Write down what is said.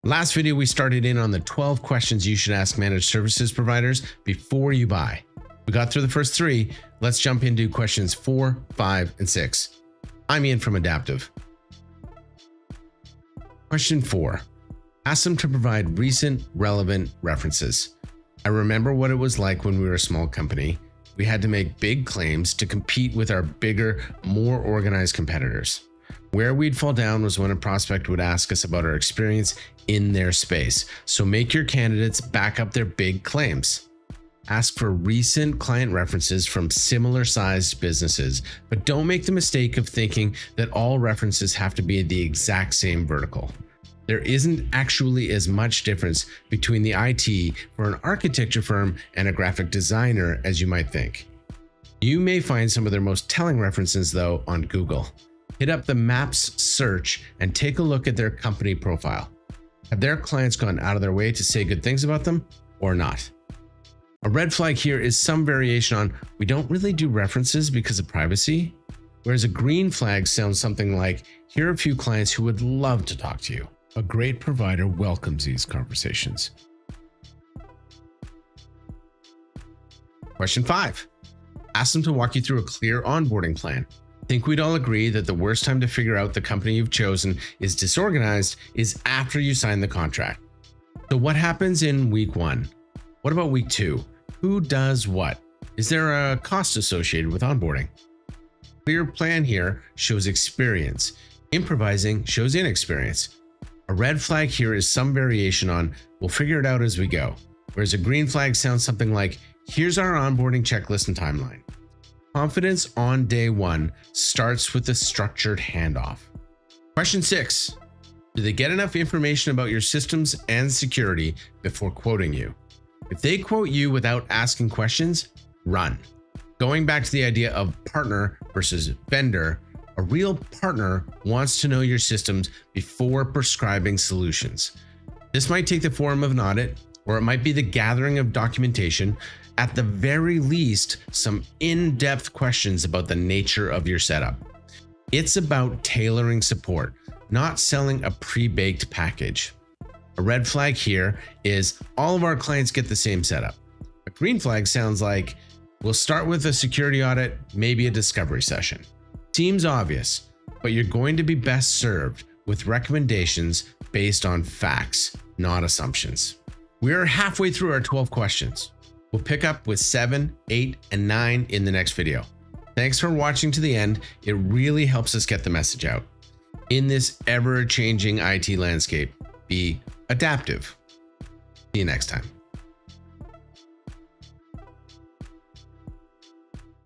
Last video, we started in on the 12 questions you should ask managed services providers before you buy. We got through the first 3. Let's jump into questions 4, 5, and 6. I'm Ian from Adaptive. Question 4. Ask them to provide recent, relevant references. I remember what it was like when we were a small company. We had to make big claims to compete with our bigger, more organized competitors. Where we'd fall down was when a prospect would ask us about our experience in their space. So make your candidates back up their big claims. Ask for recent client references from similar sized businesses, but don't make the mistake of thinking that all references have to be the exact same vertical. There isn't actually as much difference between the IT for an architecture firm and a graphic designer as you might think. You may find some of their most telling references though on Google. Hit up the Maps search and take a look at their company profile. Have their clients gone out of their way to say good things about them or not? A red flag here is some variation on we don't really do references because of privacy, whereas a green flag sounds something like here are a few clients who would love to talk to you. A great provider welcomes these conversations. Question 5. Ask them to walk you through a clear onboarding plan. I think we'd all agree that the worst time to figure out the company you've chosen is disorganized is after you sign the contract. So what happens in week 1? What about week 2? Who does what? Is there a cost associated with onboarding? Clear plan here shows experience. Improvising shows inexperience. A red flag here is some variation on we'll figure it out as we go, whereas a green flag sounds something like here's our onboarding checklist and timeline. Confidence on day 1 starts with a structured handoff. Question 6. Do they get enough information about your systems and security before quoting you? If they quote you without asking questions, run. Going back to the idea of partner versus vendor, a real partner wants to know your systems before prescribing solutions. This might take the form of an audit, or it might be the gathering of documentation. At the very least, some in-depth questions about the nature of your setup. It's about tailoring support, not selling a pre-baked package. A red flag here is all of our clients get the same setup. A green flag sounds like we'll start with a security audit, maybe a discovery session. Seems obvious, but you're going to be best served with recommendations based on facts, not assumptions. We're halfway through our 12 questions. We'll pick up with 7, 8, and 9 in the next video. Thanks for watching to the end. It really helps us get the message out. In this ever-changing IT landscape, be adaptive. See you next time.